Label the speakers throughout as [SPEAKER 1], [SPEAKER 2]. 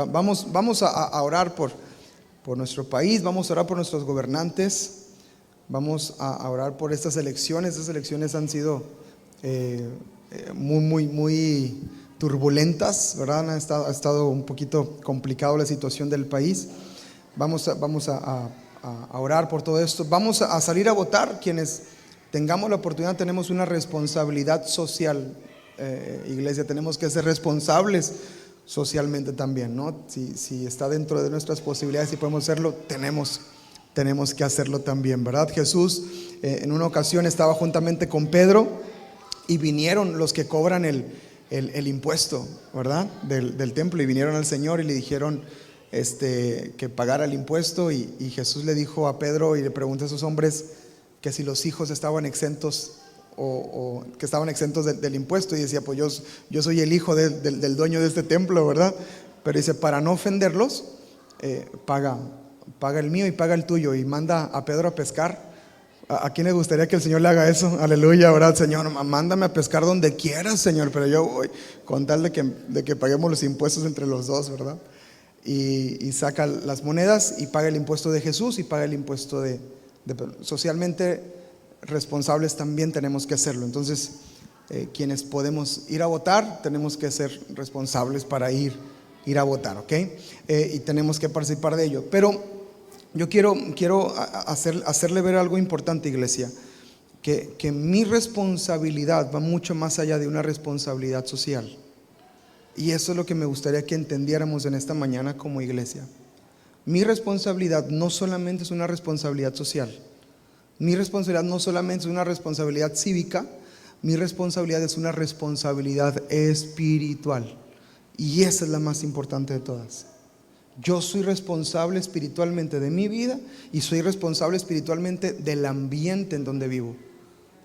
[SPEAKER 1] Vamos a orar por nuestro país, vamos a orar por nuestros gobernantes, vamos a orar por estas elecciones. Estas elecciones han sido muy turbulentas, ¿verdad? Ha estado un poquito complicado la situación del país. Vamos a orar por todo esto. Vamos a salir a votar. Quienes tengamos la oportunidad, tenemos una responsabilidad social, iglesia. Tenemos que ser responsables socialmente también, ¿no? Si está dentro de nuestras posibilidades y podemos hacerlo, tenemos que hacerlo también, ¿verdad? Jesús en una ocasión estaba juntamente con Pedro y vinieron los que cobran el impuesto, ¿verdad? Del templo, y vinieron al Señor y le dijeron que pagara el impuesto, y Jesús le dijo a Pedro y le preguntó a esos hombres que si los hijos estaban exentos o que estaban exentos del impuesto, y decía, pues yo soy el hijo del dueño de este templo, ¿verdad? Pero dice, para no ofenderlos, paga el mío y paga el tuyo, y manda a Pedro a pescar. ¿A quién le gustaría que el Señor le haga eso? Aleluya, ¿verdad? Señor, mándame a pescar donde quieras, Señor, pero yo voy, con tal de que paguemos los impuestos entre los dos, ¿verdad? Y saca las monedas y paga el impuesto de Jesús y paga el impuesto de Pedro. Socialmente responsables también tenemos que hacerlo. Entonces, quienes podemos ir a votar, tenemos que ser responsables para ir a votar, ¿ok? Y tenemos que participar de ello. Pero yo quiero hacerle ver algo importante, iglesia, que mi responsabilidad va mucho más allá de una responsabilidad social. Y eso es lo que me gustaría que entendiéramos en esta mañana como iglesia. Mi responsabilidad no solamente es una responsabilidad social. Mi responsabilidad no solamente es una responsabilidad cívica. Mi responsabilidad es una responsabilidad espiritual. Y esa es la más importante de todas. Yo soy responsable espiritualmente de mi vida y soy responsable espiritualmente del ambiente en donde vivo,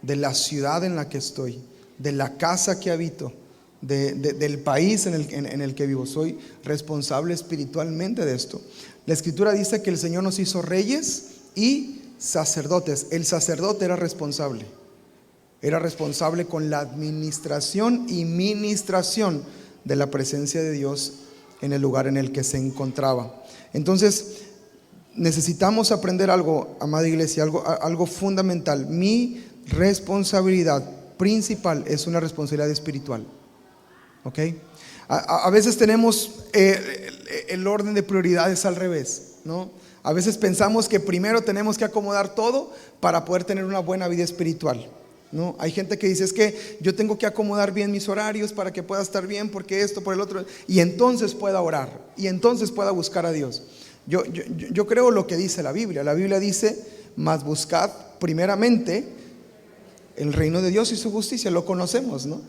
[SPEAKER 1] de la ciudad en la que estoy, de la casa que habito, del país en el que vivo. Soy responsable espiritualmente de esto. La Escritura dice que el Señor nos hizo reyes y sacerdotes. El sacerdote era responsable con la administración y ministración de la presencia de Dios en el lugar en el que se encontraba. Entonces necesitamos aprender algo, amada iglesia, algo fundamental. Mi responsabilidad principal es una responsabilidad espiritual, ¿ok? A veces tenemos el orden de prioridades al revés, ¿no? A veces pensamos que primero tenemos que acomodar todo para poder tener una buena vida espiritual, ¿no? Hay gente que dice, es que yo tengo que acomodar bien mis horarios para que pueda estar bien, porque esto, por el otro, y entonces pueda orar, y entonces pueda buscar a Dios. Yo creo lo que dice la Biblia. La Biblia dice, mas buscad primeramente el reino de Dios y su justicia. Lo conocemos, ¿no?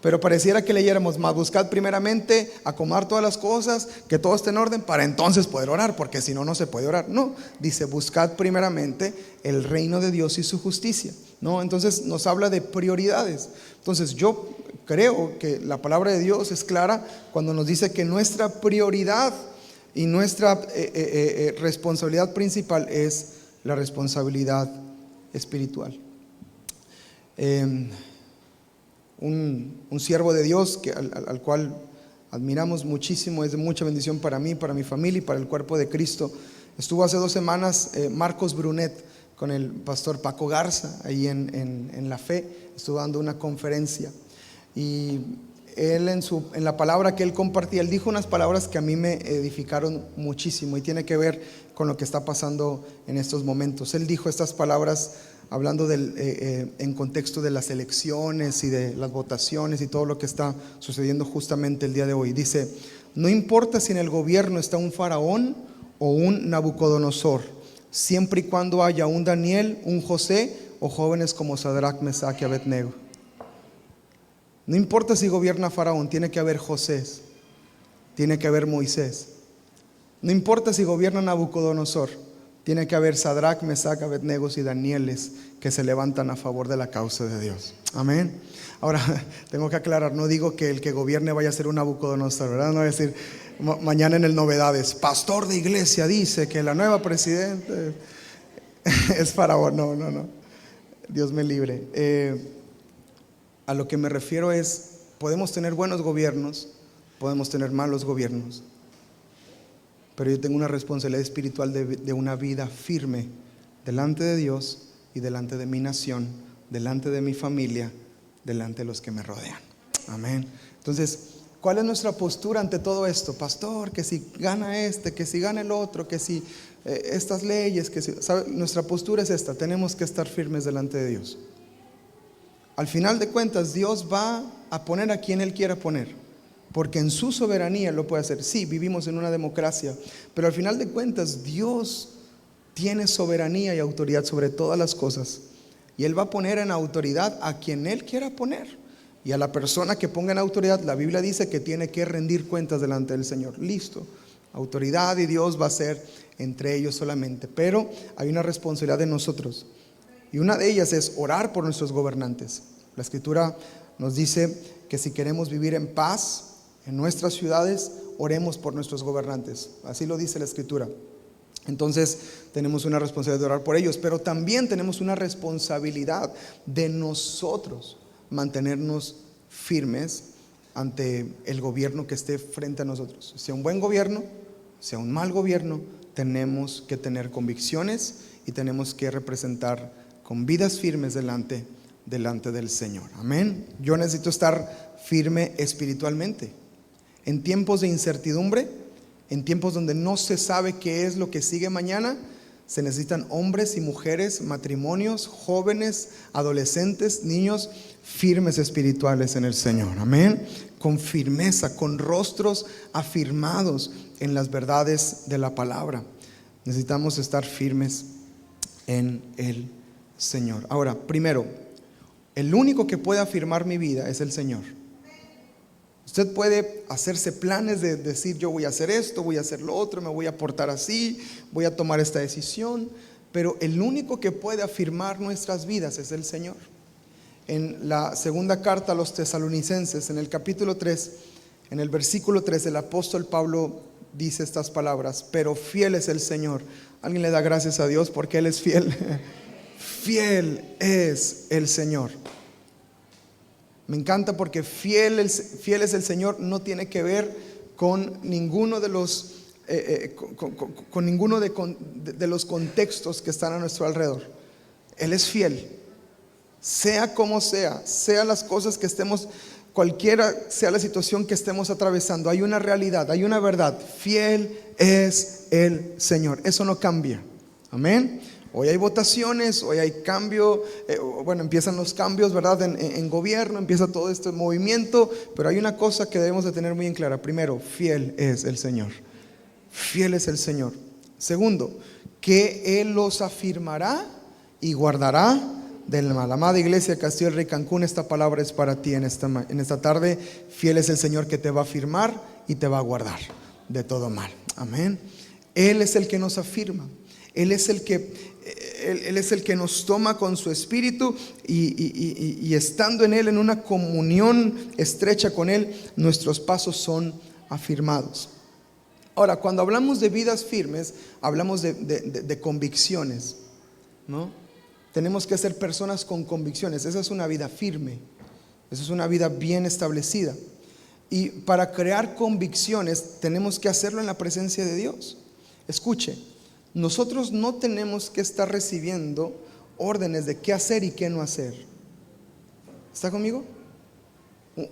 [SPEAKER 1] Pero pareciera que leyéramos, mas buscad primeramente acomodar todas las cosas, que todo esté en orden, para entonces poder orar, porque si no, no se puede orar. No, dice, buscad primeramente el reino de Dios y su justicia, ¿no? Entonces nos habla de prioridades. Entonces yo creo que la palabra de Dios es clara cuando nos dice que nuestra prioridad y nuestra responsabilidad principal es la responsabilidad espiritual. Un siervo de Dios al cual admiramos muchísimo, es de mucha bendición para mí, para mi familia y para el cuerpo de Cristo. Estuvo hace 2 semanas Marcos Brunet con el pastor Paco Garza ahí en La Fe. Estuvo dando una conferencia y él en la palabra que él compartía, él dijo unas palabras que a mí me edificaron muchísimo y tiene que ver con lo que está pasando en estos momentos. Él dijo estas palabras hablando en contexto de las elecciones y de las votaciones y todo lo que está sucediendo justamente el día de hoy. Dice, no importa si en el gobierno está un faraón o un Nabucodonosor, siempre y cuando haya un Daniel, un José o jóvenes como Sadrach, Mesach y Abednego. No importa si gobierna faraón, tiene que haber Josés, tiene que haber Moisés. No importa si gobierna Nabucodonosor, tiene que haber Sadrach, Mesach, Abednego y Danieles que se levantan a favor de la causa de Dios. Amén. Ahora, tengo que aclarar, no digo que el que gobierne vaya a ser un Nabucodonosor, ¿verdad? No voy a decir mañana en el Novedades, pastor de iglesia dice que la nueva presidente es faraón. No. Dios me libre. A lo que me refiero es, podemos tener buenos gobiernos, podemos tener malos gobiernos. pero yo tengo una responsabilidad espiritual de una vida firme delante de Dios y delante de mi nación, delante de mi familia, delante de los que me rodean. Amén. Entonces, ¿cuál es nuestra postura ante todo esto? Pastor, que si gana que si gana el otro, que si estas leyes, ¿sabe? Nuestra postura es esta: tenemos que estar firmes delante de Dios. Al final de cuentas, Dios va a poner a quien Él quiera poner, porque en su soberanía lo puede hacer. Sí, vivimos en una democracia, pero al final de cuentas Dios tiene soberanía y autoridad sobre todas las cosas, y Él va a poner en autoridad a quien Él quiera poner. Y a la persona que ponga en autoridad, la Biblia dice que tiene que rendir cuentas delante del Señor. Listo, autoridad y Dios va a ser entre ellos solamente, pero hay una responsabilidad de nosotros, y una de ellas es orar por nuestros gobernantes. La Escritura nos dice que si queremos vivir en paz en nuestras ciudades, oremos por nuestros gobernantes. Así lo dice la Escritura. Entonces tenemos una responsabilidad de orar por ellos, pero también tenemos una responsabilidad de nosotros mantenernos firmes ante el gobierno que esté frente a nosotros. Sea un buen gobierno, sea un mal gobierno, tenemos que tener convicciones y tenemos que representar con vidas firmes delante del Señor. Amén. Yo necesito estar firme espiritualmente. En tiempos de incertidumbre, en tiempos donde no se sabe qué es lo que sigue mañana, se necesitan hombres y mujeres, matrimonios, jóvenes, adolescentes, niños firmes espirituales en el Señor. Amén. Con firmeza, con rostros afirmados en las verdades de la palabra. Necesitamos estar firmes en el Señor. Ahora, primero, el único que puede afirmar mi vida es el Señor. Usted puede hacerse planes de decir: yo voy a hacer esto, voy a hacer lo otro, me voy a portar así, voy a tomar esta decisión, pero el único que puede afirmar nuestras vidas es el Señor. En la segunda carta a los Tesalonicenses, en el capítulo 3, en el versículo 3, el apóstol Pablo dice estas palabras: pero fiel es el Señor. Alguien le da gracias a Dios porque Él es fiel. Fiel es el Señor. Me encanta porque fiel es el Señor no tiene que ver con ninguno de los con ninguno de los contextos que están a nuestro alrededor. Él es fiel, sea como sea las cosas que estemos, cualquiera sea la situación que estemos atravesando. Hay una realidad, hay una verdad: fiel es el Señor. Eso no cambia. Amén. Hoy hay votaciones, hoy hay cambio, empiezan los cambios, ¿verdad? En gobierno, empieza todo este movimiento, pero hay una cosa que debemos de tener muy en clara. Primero, fiel es el Señor. Fiel es el Señor. Segundo, que Él los afirmará y guardará del mal. Amada iglesia Castillo del Rey Cancún, esta palabra es para ti en esta tarde. Fiel es el Señor que te va a afirmar y te va a guardar de todo mal. Amén. Él es el que nos afirma. Él es el que nos toma con su espíritu y estando en Él, en una comunión estrecha con Él, nuestros pasos son afirmados. Ahora, cuando hablamos de vidas firmes, hablamos de convicciones, ¿no? Tenemos que ser personas con convicciones. Esa es una vida firme, esa es una vida bien establecida. Y para crear convicciones tenemos que hacerlo en la presencia de Dios. Escuche, nosotros no tenemos que estar recibiendo órdenes de qué hacer y qué no hacer. ¿Está conmigo?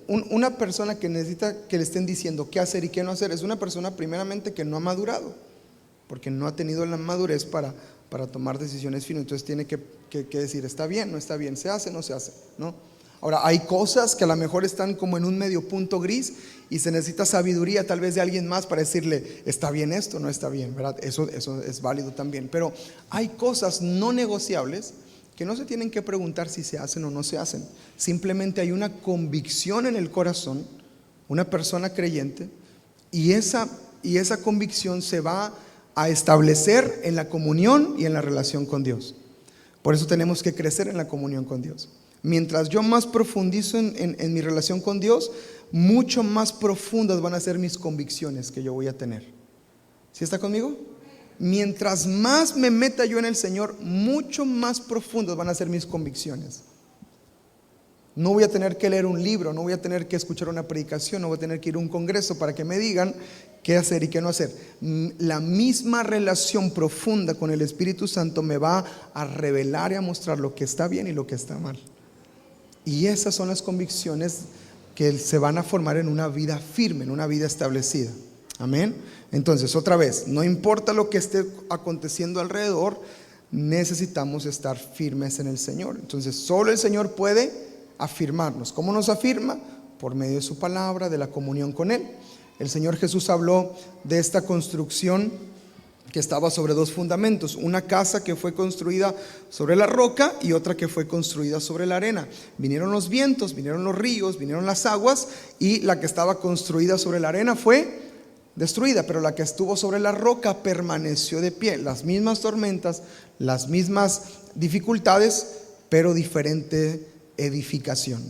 [SPEAKER 1] Una persona que necesita que le estén diciendo qué hacer y qué no hacer es una persona primeramente que no ha madurado, porque no ha tenido la madurez para tomar decisiones firmes. Entonces tiene que decir: está bien, no está bien, se hace, no se hace, ¿no? Ahora, hay cosas que a lo mejor están como en un medio punto gris y se necesita sabiduría tal vez de alguien más para decirle: está bien esto, no está bien, ¿verdad? Eso es válido también. Pero hay cosas no negociables que no se tienen que preguntar si se hacen o no se hacen. Simplemente hay una convicción en el corazón, una persona creyente, y esa convicción se va a establecer en la comunión y en la relación con Dios. Por eso tenemos que crecer en la comunión con Dios. Mientras yo más profundizo en mi relación con Dios, mucho más profundas van a ser mis convicciones que yo voy a tener. ¿Sí está conmigo? Mientras más me meta yo en el Señor, mucho más profundas van a ser mis convicciones. No voy a tener que leer un libro, no voy a tener que escuchar una predicación, no voy a tener que ir a un congreso para que me digan qué hacer y qué no hacer. La misma relación profunda con el Espíritu Santo me va a revelar y a mostrar lo que está bien y lo que está mal. Y esas son las convicciones que se van a formar en una vida firme, en una vida establecida. Amén. Entonces, otra vez, no importa lo que esté aconteciendo alrededor, necesitamos estar firmes en el Señor. Entonces, solo el Señor puede afirmarnos. ¿Cómo nos afirma? Por medio de su palabra, de la comunión con Él. El Señor Jesús habló de esta construcción que estaba sobre dos fundamentos: una casa que fue construida sobre la roca y otra que fue construida sobre la arena. Vinieron los vientos, vinieron los ríos, vinieron las aguas, y la que estaba construida sobre la arena fue destruida, pero la que estuvo sobre la roca permaneció de pie. Las mismas tormentas, las mismas dificultades, pero diferente edificación,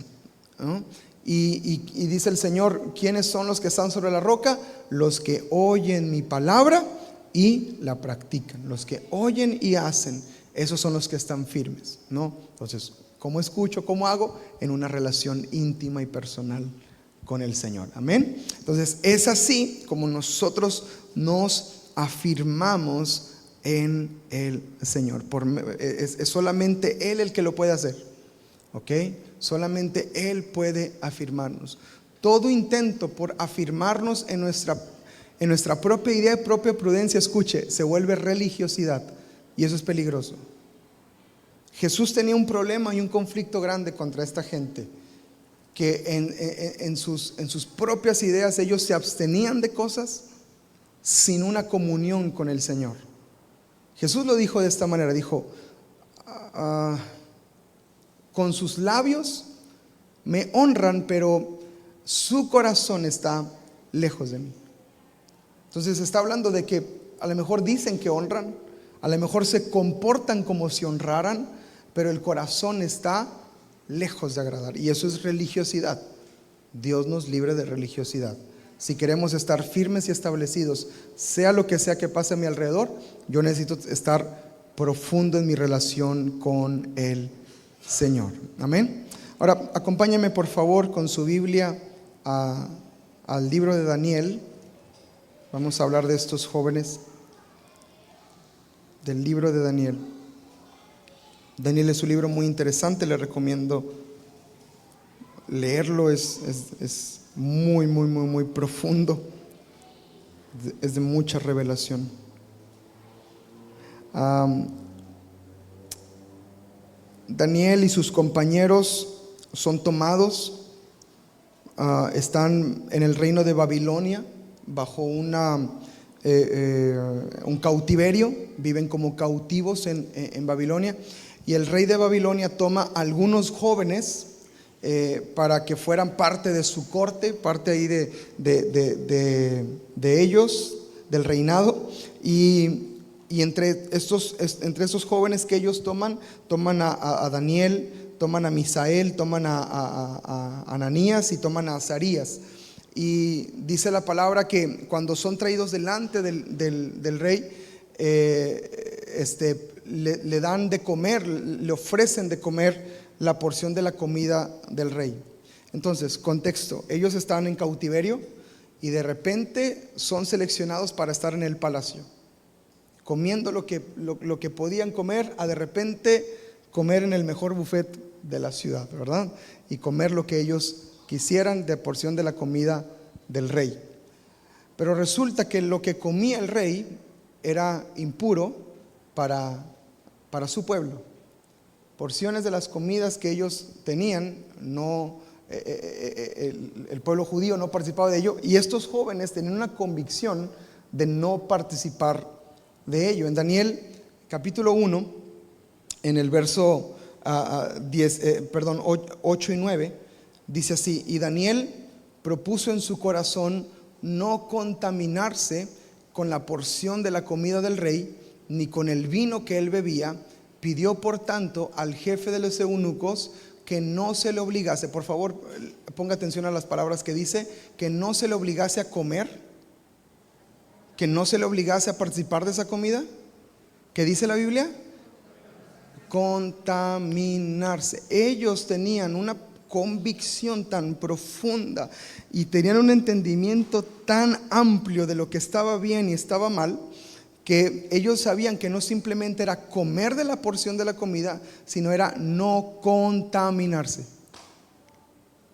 [SPEAKER 1] ¿no? Y dice el Señor: ¿quiénes son los que están sobre la roca? Los que oyen mi palabra y la practican. Los que oyen y hacen, esos son los que están firmes, ¿no? Entonces, ¿cómo escucho? ¿Cómo hago? En una relación íntima y personal con el Señor. Amén. Entonces, es así como nosotros nos afirmamos en el Señor. Es solamente Él el que lo puede hacer, ¿ok? Solamente Él puede afirmarnos. Todo intento por afirmarnos en nuestra propia idea y propia prudencia, escuche, se vuelve religiosidad, y eso es peligroso. Jesús tenía un problema y un conflicto grande contra esta gente, que en sus propias ideas ellos se abstenían de cosas sin una comunión con el Señor. Jesús lo dijo de esta manera, dijo: con sus labios me honran, pero su corazón está lejos de mí. Entonces está hablando de que a lo mejor dicen que honran, a lo mejor se comportan como si honraran, pero el corazón está lejos de agradar, y eso es religiosidad. Dios nos libre de religiosidad. Si queremos estar firmes y establecidos, sea lo que sea que pase a mi alrededor, yo necesito estar profundo en mi relación con el Señor. Amén. Ahora, acompáñame por favor con su Biblia al libro de Daniel. Vamos a hablar de estos jóvenes, del libro de Daniel. Daniel es un libro muy interesante, le recomiendo leerlo. Es muy, muy, muy, muy profundo, es de mucha revelación. Daniel y sus compañeros son tomados, están en el reino de Babilonia bajo un cautiverio, viven como cautivos en Babilonia. Y el rey de Babilonia toma a algunos jóvenes para que fueran parte de su corte, parte ahí de ellos, del reinado. Y entre esos jóvenes que ellos toman a Daniel, toman a Misael, toman a Ananías y toman a Azarías. Y dice la palabra que cuando son traídos delante del rey, le dan de comer, le ofrecen de comer la porción de la comida del rey. Entonces, contexto: ellos estaban en cautiverio y de repente son seleccionados para estar en el palacio, comiendo lo que podían comer, a de repente comer en el mejor buffet de la ciudad, ¿verdad? Y comer lo que ellos quisieran de porción de la comida del rey. Pero resulta que lo que comía el rey era impuro para su pueblo. Porciones de las comidas que ellos tenían, el pueblo judío no participaba de ello, y estos jóvenes tenían una convicción de no participar de ello. En Daniel capítulo 1, en el verso 8 y 9, dice así: y Daniel propuso en su corazón no contaminarse con la porción de la comida del rey, ni con el vino que él bebía. Pidió por tanto al jefe de los eunucos que no se le obligase, por favor ponga atención a las palabras que dice, que no se le obligase a comer, que no se le obligase a participar de esa comida. ¿Qué dice la Biblia? Contaminarse. Ellos tenían una convicción tan profunda y tenían un entendimiento tan amplio de lo que estaba bien y estaba mal, que ellos sabían que no simplemente era comer de la porción de la comida, sino era no contaminarse.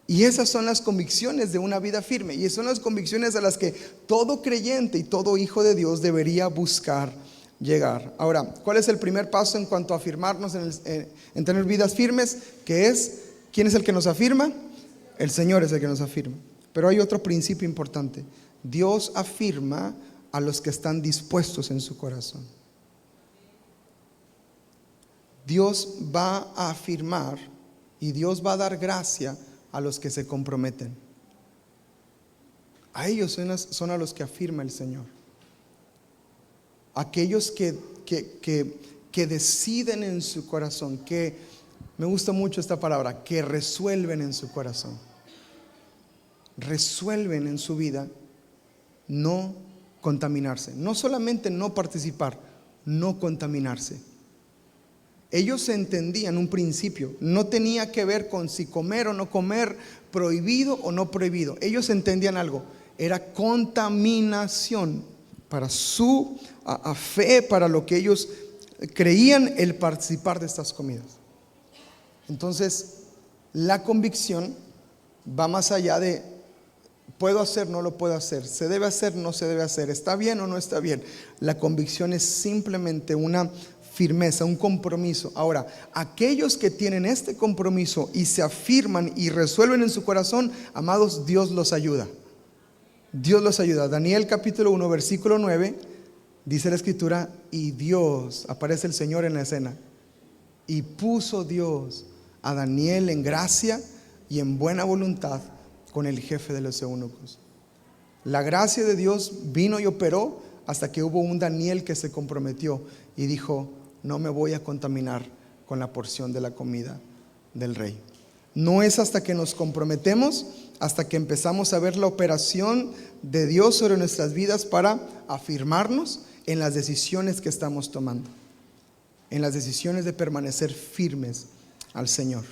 [SPEAKER 1] Y esas son las convicciones de una vida firme, y son las convicciones a las que todo creyente y todo hijo de Dios debería buscar llegar. Ahora, ¿cuál es el primer paso en cuanto a afirmarnos en tener vidas firmes? Que es, ¿quién es el que nos afirma? El Señor es el que nos afirma. Pero hay otro principio importante: Dios afirma a los que están dispuestos en su corazón. Dios va a afirmar y Dios va a dar gracia a los que se comprometen. A ellos son a los que afirma el Señor. Aquellos que deciden en su corazón, que, me gusta mucho esta palabra, que resuelven en su corazón, resuelven en su vida no contaminarse. No solamente no participar, no contaminarse. Ellos entendían un principio, no tenía que ver con si comer o no comer, prohibido o no prohibido. Ellos entendían algo, era contaminación para su fe, para lo que ellos creían, el participar de estas comidas. Entonces, la convicción va más allá de puedo hacer, no lo puedo hacer, se debe hacer, no se debe hacer, está bien o no está bien. La convicción es simplemente una firmeza, un compromiso. Ahora, aquellos que tienen este compromiso y se afirman y resuelven en su corazón, amados, Dios los ayuda. Dios los ayuda. Daniel capítulo 1 versículo 9 dice la escritura: y Dios, aparece el Señor en la escena, y puso Dios a Daniel en gracia y en buena voluntad con el jefe de los eunucos. La gracia de Dios vino y operó hasta que hubo un Daniel que se comprometió y dijo: no me voy a contaminar con la porción de la comida del rey. No es hasta que nos comprometemos, hasta que empezamos a ver la operación de Dios sobre nuestras vidas para afirmarnos en las decisiones que estamos tomando, en las decisiones de permanecer firmes al Señor.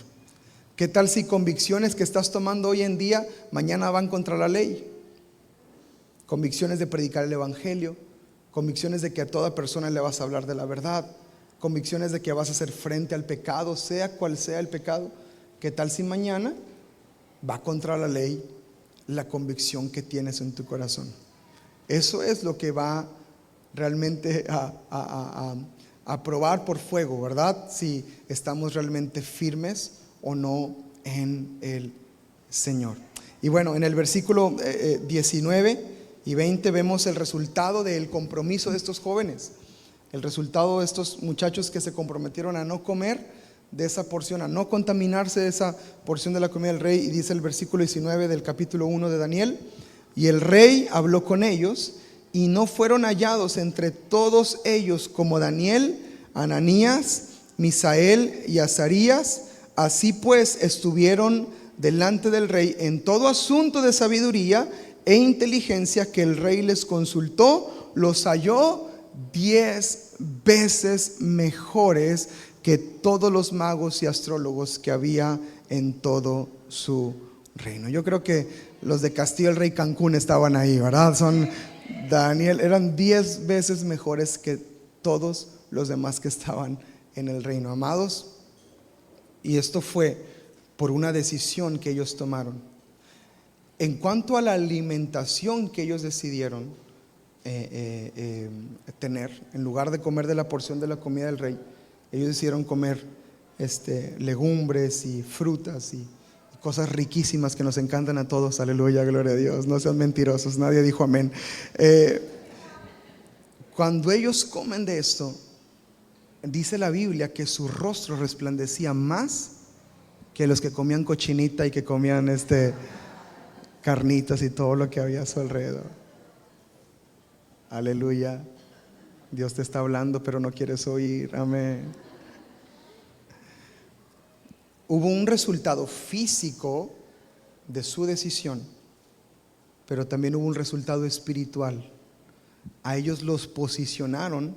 [SPEAKER 1] ¿Qué tal si convicciones que estás tomando hoy en día mañana van contra la ley? Convicciones de predicar el evangelio, convicciones de que a toda persona le vas a hablar de la verdad, convicciones de que vas a hacer frente al pecado, sea cual sea el pecado. ¿Qué tal si mañana va contra la ley la convicción que tienes en tu corazón? Eso es lo que va realmente a probar por fuego, ¿verdad? Si estamos realmente firmes o no en el Señor. Y bueno, en el versículo 19 y 20 vemos el resultado del compromiso de estos jóvenes. El resultado de estos muchachos que se comprometieron a no comer de esa porción, a no contaminarse de esa porción de la comida del rey. Y dice el versículo 19 del capítulo 1 de Daniel: y el rey habló con ellos, y no fueron hallados entre todos ellos como Daniel, Ananías, Misael y Azarías. Así pues estuvieron delante del rey en todo asunto de sabiduría e inteligencia que el rey les consultó, los halló 10 veces mejores que todos los magos y astrólogos que había en todo su reino. Yo creo que los de Castillo el Rey Cancún estaban ahí, ¿verdad? Eran 10 veces mejores que todos los demás que estaban en el reino, amados. Y esto fue por una decisión que ellos tomaron. En cuanto a la alimentación que ellos decidieron tener, en lugar de comer de la porción de la comida del rey, ellos decidieron comer legumbres y frutas y cosas riquísimas que nos encantan a todos. Aleluya, gloria a Dios. No sean mentirosos, nadie dijo amén. Cuando ellos comen de esto, dice la Biblia que su rostro resplandecía más que los que comían cochinita y que comían carnitas y todo lo que había a su alrededor. Aleluya. Dios te está hablando, pero no quieres oír. Amén. Hubo un resultado físico de su decisión, pero también hubo un resultado espiritual. A ellos los posicionaron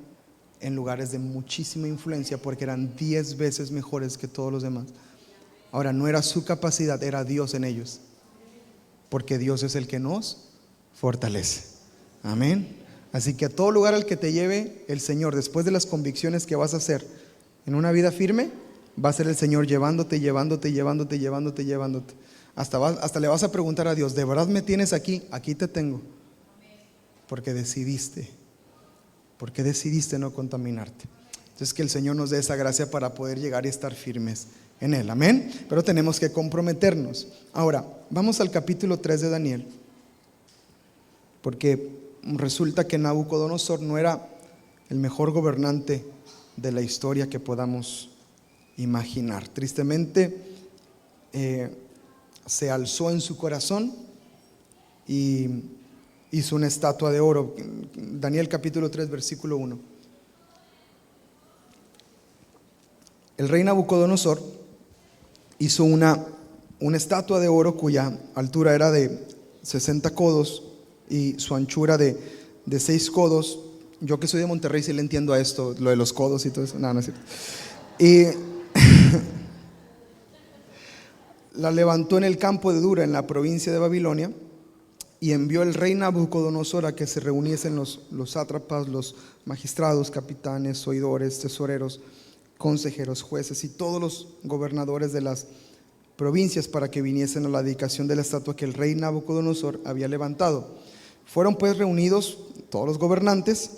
[SPEAKER 1] en lugares de muchísima influencia porque eran 10 veces mejores que todos los demás. Ahora, no era su capacidad, era Dios en ellos, porque Dios es el que nos fortalece. Amén. Así que a todo lugar al que te lleve el Señor, después de las convicciones que vas a hacer en una vida firme, va a ser el Señor llevándote, llevándote, llevándote, llevándote, llevándote. Hasta le vas a preguntar a Dios: ¿de verdad me tienes aquí? Aquí te tengo. Porque decidiste no contaminarte. Entonces, que el Señor nos dé esa gracia para poder llegar y estar firmes en Él. Amén. Pero tenemos que comprometernos. Ahora, vamos al capítulo 3 de Daniel, porque resulta que Nabucodonosor no era el mejor gobernante de la historia que podamos imaginar. Tristemente, se alzó en su corazón y hizo una estatua de oro. Daniel capítulo 3 versículo 1. El rey Nabucodonosor hizo una estatua de oro cuya altura era de 60 codos y su anchura de 6 codos. Yo que soy de Monterrey sí le entiendo a esto, lo de los codos y todo eso. No es cierto. Y la levantó en el campo de Dura, en la provincia de Babilonia, y envió el rey Nabucodonosor a que se reuniesen los sátrapas, los magistrados, capitanes, oidores, tesoreros, consejeros, jueces y todos los gobernadores de las provincias para que viniesen a la dedicación de la estatua que el rey Nabucodonosor había levantado. Fueron pues reunidos todos los gobernantes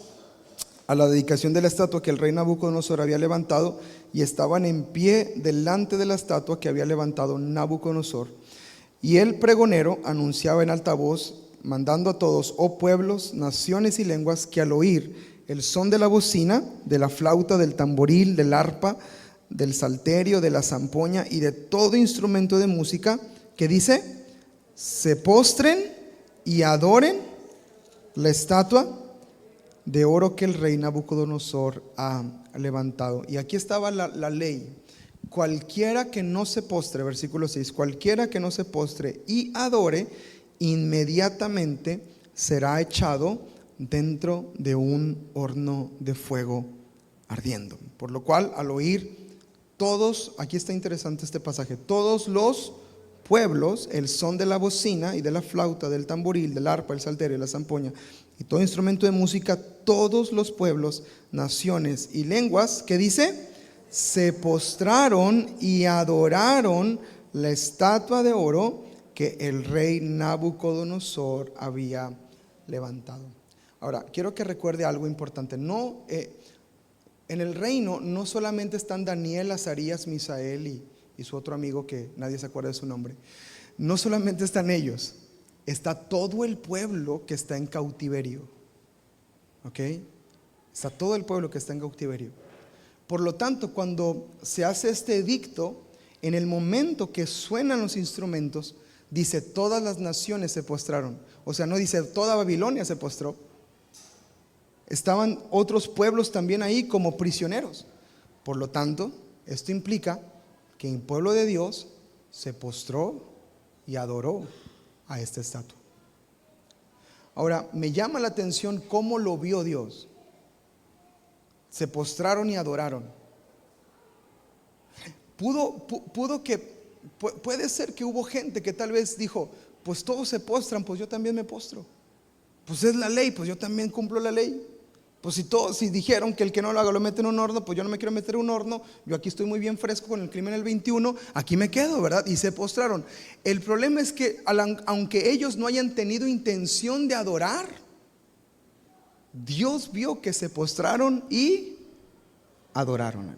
[SPEAKER 1] a la dedicación de la estatua que el rey Nabucodonosor había levantado, y estaban en pie delante de la estatua que había levantado Nabucodonosor. Y el pregonero anunciaba en alta voz, mandando a todos: oh pueblos, naciones y lenguas, que al oír el son de la bocina, de la flauta, del tamboril, del arpa, del salterio, de la zampoña y de todo instrumento de música, que dice, se postren y adoren la estatua de oro que el rey Nabucodonosor ha levantado. Y aquí estaba la ley: cualquiera que no se postre, versículo 6, cualquiera que no se postre y adore, inmediatamente será echado dentro de un horno de fuego ardiendo. Por lo cual, al oír todos, aquí está interesante este pasaje, todos los pueblos, el son de la bocina y de la flauta, del tamboril, del arpa, el salterio, la zampoña y todo instrumento de música, todos los pueblos, naciones y lenguas, ¿qué dice? Se postraron y adoraron la estatua de oro que el rey Nabucodonosor había levantado. Ahora, quiero que recuerde algo importante. En el reino no solamente están Daniel, Azarías, Misael y su otro amigo que nadie se acuerda de su nombre. No solamente están ellos, está todo el pueblo que está en cautiverio. ¿Ok? Está todo el pueblo que está en cautiverio. Por lo tanto, cuando se hace este edicto, en el momento que suenan los instrumentos, dice: todas las naciones se postraron. O sea, no dice toda Babilonia se postró. Estaban otros pueblos también ahí como prisioneros. Por lo tanto, esto implica que el pueblo de Dios se postró y adoró a esta estatua. Ahora, me llama la atención cómo lo vio Dios. Se postraron y adoraron. Puede ser que hubo gente que tal vez dijo: pues todos se postran, pues yo también me postro. Pues es la ley, pues yo también cumplo la ley. Pues si dijeron que el que no lo haga lo mete en un horno, pues yo no me quiero meter en un horno. Yo aquí estoy muy bien fresco con el clima en el 21, aquí me quedo, ¿verdad? Y se postraron. El problema es que aunque ellos no hayan tenido intención de adorar, Dios vio que se postraron y adoraron.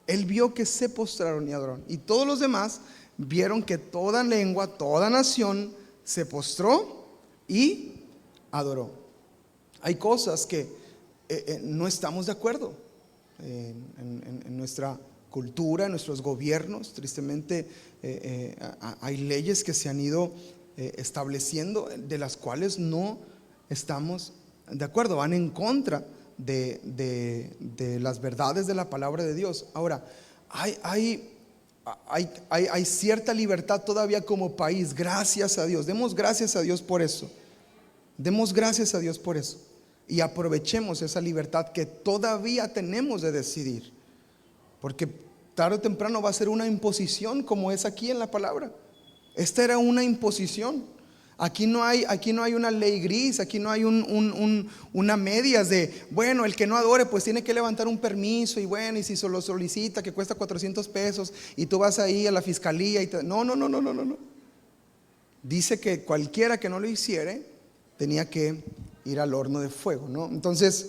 [SPEAKER 1] Él vio que se postraron y adoraron. Y todos los demás vieron que toda lengua, toda nación se postró y adoró. Hay cosas que no estamos de acuerdo en nuestra cultura, en nuestros gobiernos. Tristemente hay leyes que se han ido estableciendo, de las cuales no estamos de acuerdo, van en contra de las verdades de la palabra de Dios. Ahora, hay cierta libertad todavía como país, gracias a Dios. Demos gracias a Dios por eso. Demos gracias a Dios por eso. Y aprovechemos esa libertad que todavía tenemos de decidir. Porque tarde o temprano va a ser una imposición, como es aquí en la palabra. Esta era una imposición. Aquí no hay una ley gris, aquí no hay una medias de, bueno, el que no adore pues tiene que levantar un permiso, y bueno, y si se lo solicita que cuesta 400 pesos y tú vas ahí a la fiscalía y no. Dice que cualquiera que no lo hiciere tenía que ir al horno de fuego, ¿no? Entonces,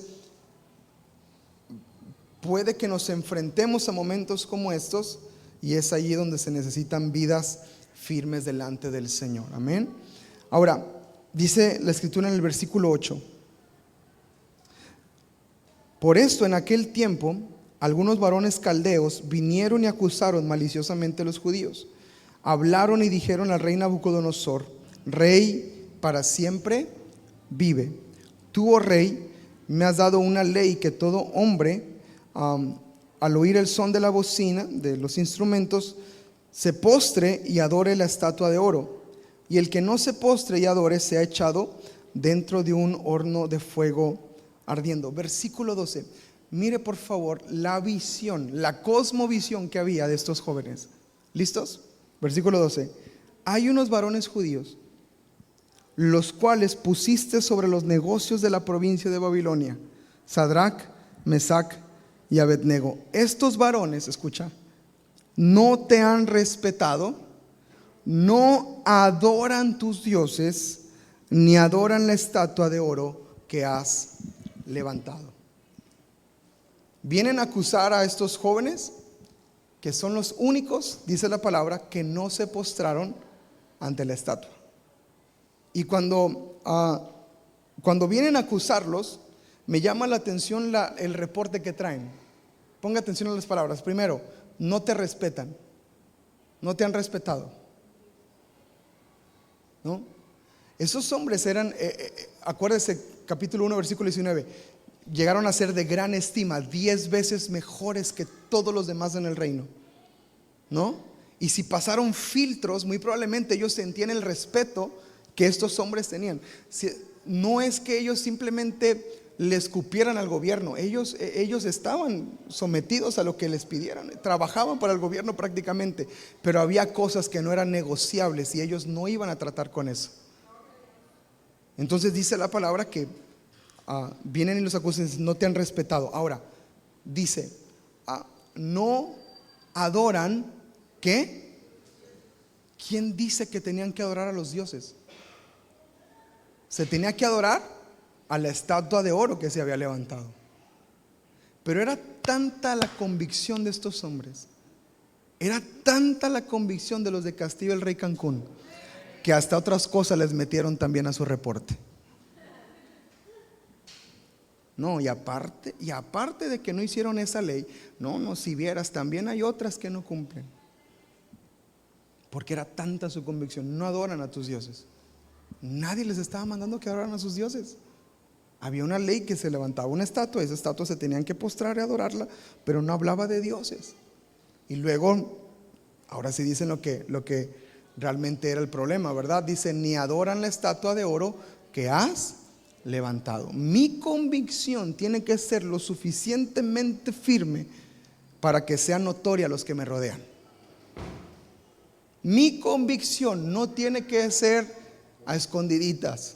[SPEAKER 1] puede que nos enfrentemos a momentos como estos, y es allí donde se necesitan vidas firmes delante del Señor. Amén. Ahora, dice la Escritura en el versículo 8: por esto en aquel tiempo algunos varones caldeos vinieron y acusaron maliciosamente a los judíos. Hablaron y dijeron al rey Nabucodonosor: Rey, para siempre vive. Tú, oh rey, me has dado una ley, que todo hombre al oír el son de la bocina, de los instrumentos, se postre y adore la estatua de oro, y el que no se postre y adore sea echado dentro de un horno de fuego ardiendo. Versículo 12. Mire por favor la visión, la cosmovisión que había de estos jóvenes. ¿Listos? Versículo 12. Hay unos varones judíos, los cuales pusiste sobre los negocios de la provincia de Babilonia, Sadrach, Mesac y Abednego. Estos varones, escucha, no te han respetado, no adoran tus dioses, ni adoran la estatua de oro que has levantado. Vienen a acusar a estos jóvenes, que son los únicos, dice la palabra, que no se postraron ante la estatua. Y cuando vienen a acusarlos, me llama la atención el reporte que traen. Ponga atención a las palabras. Primero, no te respetan, no te han respetado, ¿no? Esos hombres eran, acuérdese, capítulo 1, versículo 19, llegaron a ser de gran estima, 10 veces mejores que todos los demás en el reino, ¿no? Y si pasaron filtros, muy probablemente ellos sentían el respeto que estos hombres tenían. No es que ellos simplemente le escupieran al gobierno, ellos estaban sometidos a lo que les pidieran, trabajaban para el gobierno prácticamente, pero había cosas que no eran negociables y ellos no iban a tratar con eso. Entonces dice la palabra que vienen y los acusan, no te han respetado. Ahora dice, no adoran, ¿qué? ¿Quién dice que tenían que adorar a los dioses? Se tenía que adorar a la estatua de oro que se había levantado. Pero era tanta la convicción de estos hombres, era tanta la convicción de los de Castillo del Rey Cancún, que hasta otras cosas les metieron también a su reporte. No, y aparte de que no hicieron esa ley, no, si vieras, también hay otras que no cumplen. Porque era tanta su convicción. No adoran a tus dioses. Nadie les estaba mandando que adoraran a sus dioses. Había una ley que se levantaba una estatua, esa estatua se tenían que postrar y adorarla, pero no hablaba de dioses. Y luego, ahora sí dicen lo que realmente era el problema, ¿verdad? Dice, ni adoran la estatua de oro que has levantado. Mi convicción tiene que ser lo suficientemente firme para que sea notoria a los que me rodean. Mi convicción no tiene que ser a escondiditas.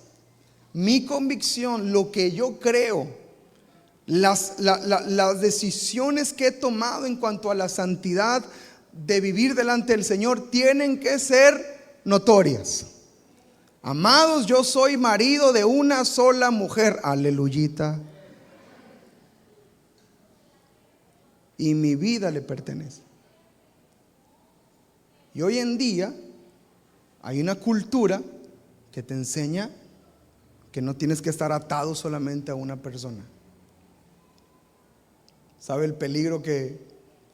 [SPEAKER 1] Mi convicción, lo que yo creo, las decisiones que he tomado en cuanto a la santidad de vivir delante del Señor, tienen que ser notorias. Amados, yo soy marido de una sola mujer, aleluyita, y mi vida le pertenece. Y hoy en día hay una cultura que te enseña que no tienes que estar atado solamente a una persona. ¿Sabe el peligro que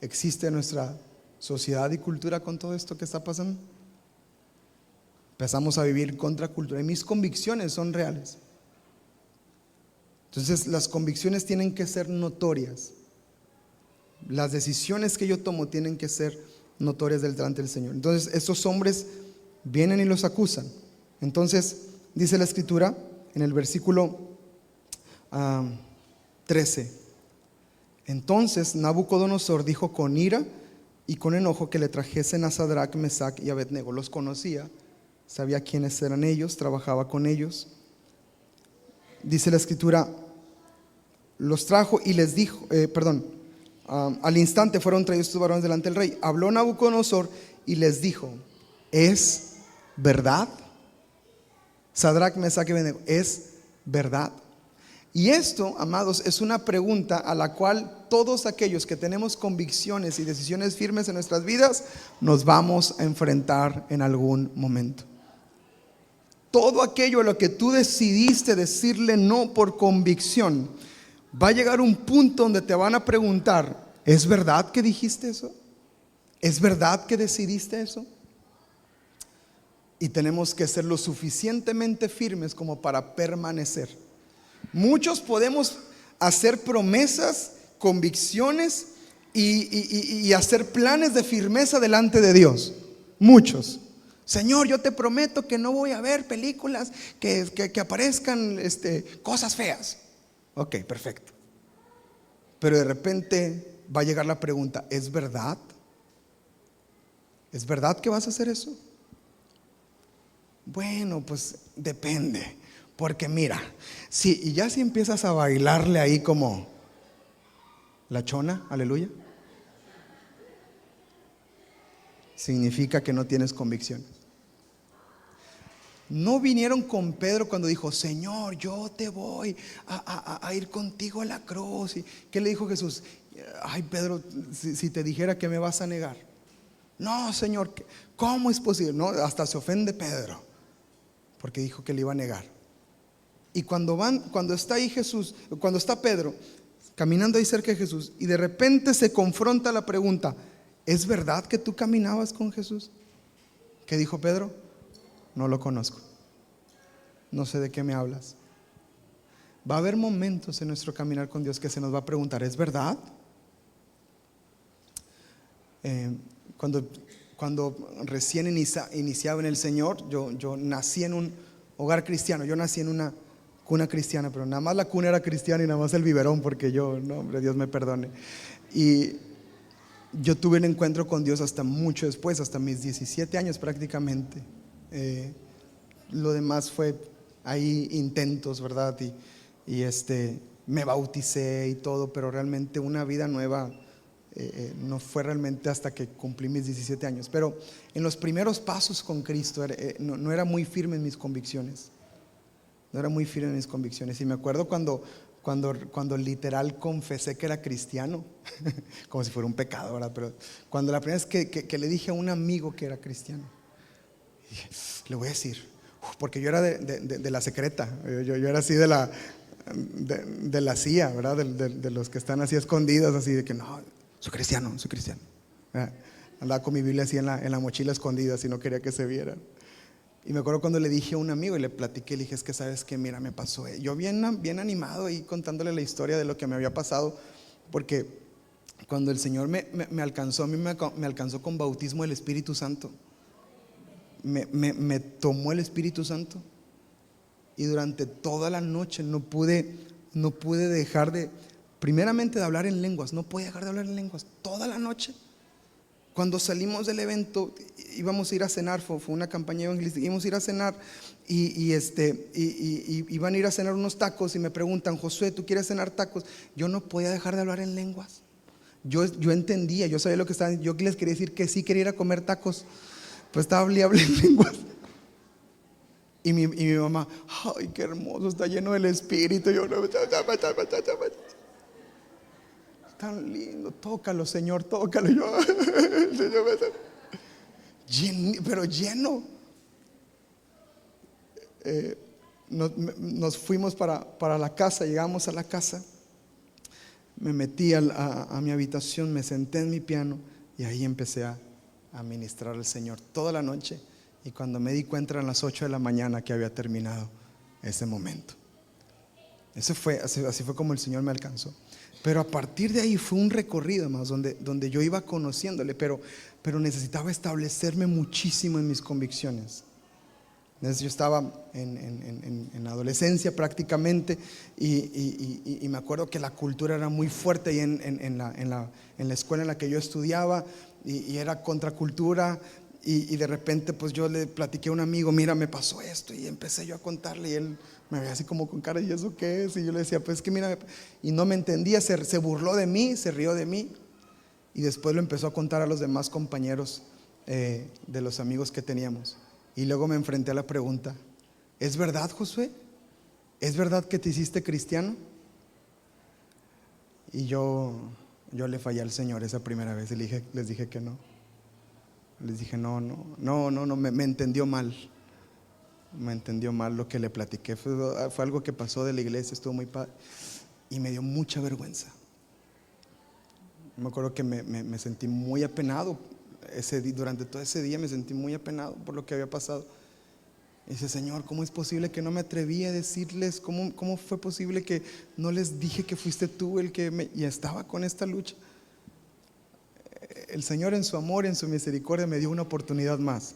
[SPEAKER 1] existe en nuestra sociedad y cultura con todo esto que está pasando? Empezamos a vivir contra cultura y mis convicciones son reales. Entonces las convicciones tienen que ser notorias. Las decisiones que yo tomo tienen que ser notorias delante del Señor. Entonces estos hombres vienen y los acusan. Entonces dice la Escritura en el versículo 13: entonces Nabucodonosor dijo con ira y con enojo que le trajesen a Sadrach, Mesach y Abednego. Los conocía, sabía quiénes eran ellos, trabajaba con ellos. Dice la escritura, los trajo y les dijo, al instante fueron traídos estos varones delante del rey. Habló Nabucodonosor y les dijo, ¿es verdad? Sadrach, Mesach y Abednego, ¿es verdad? Y esto, amados, es una pregunta a la cual todos aquellos que tenemos convicciones y decisiones firmes en nuestras vidas nos vamos a enfrentar en algún momento. Todo aquello a lo que tú decidiste decirle no por convicción, va a llegar un punto donde te van a preguntar, ¿es verdad que dijiste eso? ¿Es verdad que decidiste eso? Y tenemos que ser lo suficientemente firmes como para permanecer. Muchos podemos hacer promesas, convicciones y hacer planes de firmeza delante de Dios. Muchos. Señor, yo te prometo que no voy a ver películas que aparezcan cosas feas. Ok, perfecto. Pero de repente va a llegar la pregunta, ¿es verdad? ¿Es verdad que vas a hacer eso? Bueno, pues depende. Porque mira, y ya si empiezas a bailarle ahí como la chona, aleluya, significa que no tienes convicción. No vinieron con Pedro cuando dijo, Señor, yo te voy a ir contigo a la cruz. ¿Y qué le dijo Jesús? Ay, Pedro, si te dijera que me vas a negar. No, Señor, ¿cómo es posible? No, hasta se ofende Pedro porque dijo que le iba a negar. Y cuando está ahí Jesús, cuando está Pedro caminando ahí cerca de Jesús y de repente se confronta la pregunta, ¿es verdad que tú caminabas con Jesús? ¿Qué dijo Pedro? No lo conozco, no sé de qué me hablas. Va a haber momentos en nuestro caminar con Dios que se nos va a preguntar, ¿es verdad? Cuando recién iniciaba en el Señor, yo nací en un hogar cristiano, yo nací en una cuna cristiana, pero nada más la cuna era cristiana y nada más el biberón, porque no, hombre, Dios me perdone. Y yo tuve el encuentro con Dios hasta mucho después, hasta mis 17 años prácticamente. Lo demás fue ahí intentos, ¿verdad? Y me bauticé y todo, pero realmente una vida nueva no fue realmente hasta que cumplí mis 17 años. Pero en los primeros pasos con Cristo no era muy firme en mis convicciones. No era muy firme en mis convicciones. Y me acuerdo cuando literal confesé que era cristiano, como si fuera un pecado, ¿verdad? Pero cuando la primera vez que le dije a un amigo que era cristiano, dije, le voy a decir, porque yo era de la secreta, yo era así de la CIA, ¿verdad? De los que están así escondidos, así de que no, soy cristiano. Andaba con mi Biblia así en la mochila escondida, así no quería que se viera. Y me acuerdo cuando le dije a un amigo y le platiqué, le dije, es que sabes que mira, me pasó. Yo bien animado y contándole la historia de lo que me había pasado, porque cuando el Señor me alcanzó, a mí me alcanzó con bautismo del Espíritu Santo. Me tomó el Espíritu Santo y durante toda la noche no pude dejar primeramente de hablar en lenguas, no podía dejar de hablar en lenguas toda la noche. Cuando salimos del evento, íbamos a ir a cenar, fue una campaña evangelística, íbamos a ir a cenar y iban a ir a cenar unos tacos y me preguntan, Josué, ¿tú quieres cenar tacos? Yo no podía dejar de hablar en lenguas. Yo entendía, yo sabía lo que estaban, yo les quería decir que sí quería ir a comer tacos, pues estaba hablando en lenguas. Y mi mamá, ay, qué hermoso, está lleno del Espíritu. Yo no, tan lindo, tócalo, Señor, tócalo. Yo, pero lleno. Nos fuimos para la casa, llegamos a la casa, me metí a mi habitación, me senté en mi piano y ahí empecé a ministrar al Señor toda la noche. Y cuando me di cuenta eran las 8 de la mañana que había terminado ese momento. Así fue como el Señor me alcanzó. Pero a partir de ahí fue un recorrido más donde yo iba conociéndole, pero necesitaba establecerme muchísimo en mis convicciones. Entonces yo estaba en adolescencia prácticamente y me acuerdo que la cultura era muy fuerte ahí en la escuela en la que yo estudiaba. y era contracultura. Y de repente pues yo le platiqué a un amigo, mira, me pasó esto, y empecé yo a contarle, y él me veía así como con cara, ¿y eso qué es? Y yo le decía, pues es que mira, y no me entendía, se burló de mí, se rió de mí, y después lo empezó a contar a los demás compañeros de los amigos que teníamos. Y luego me enfrenté a la pregunta: ¿es verdad, Josué? ¿Es verdad que te hiciste cristiano? Y yo le fallé al Señor esa primera vez, y les dije que no. Les dije, no, me entendió mal. Me entendió mal lo que le platiqué. Fue algo que pasó de la iglesia, estuvo muy padre, y me dio mucha vergüenza. Me acuerdo que me sentí muy apenado durante todo ese día me sentí muy apenado por lo que había pasado. Y dice, Señor, ¿cómo es posible que no me atreví a decirles? ¿Cómo fue posible que no les dije que fuiste tú el que y estaba con esta lucha? El Señor, en su amor, en su misericordia, me dio una oportunidad más.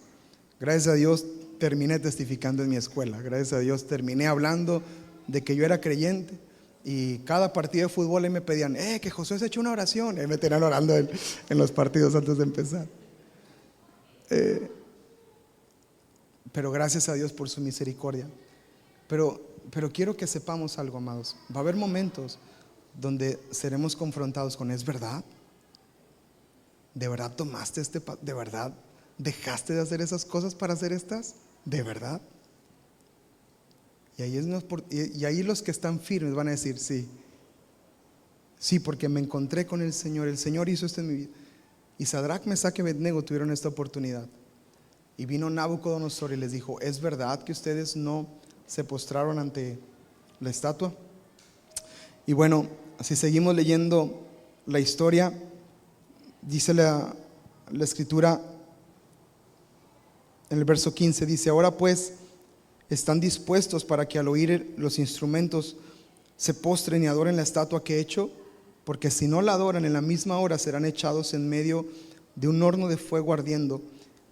[SPEAKER 1] Gracias a Dios terminé testificando en mi escuela. Gracias a Dios terminé hablando de que yo era creyente. Y cada partido de fútbol ahí me pedían, que Josué se echó una oración. Ahí me tenían orando en los partidos antes de empezar. Pero gracias a Dios por su misericordia. Pero quiero que sepamos algo, amados. Va a haber momentos donde seremos confrontados con, ¿es verdad? ¿De verdad tomaste ¿De verdad dejaste de hacer esas cosas para hacer estas? ¿De verdad? Y ahí los que están firmes van a decir, sí, porque me encontré con el Señor hizo esto en mi vida. Y Sadrac, Mesac y Abednego tuvieron esta oportunidad. Y vino Nabucodonosor y les dijo, ¿es verdad que ustedes no se postraron ante la estatua? Y bueno, si seguimos leyendo la historia, dice la escritura en el verso 15, dice, ahora pues están dispuestos para que al oír los instrumentos se postren y adoren la estatua que he hecho, porque si no la adoran en la misma hora serán echados en medio de un horno de fuego ardiendo,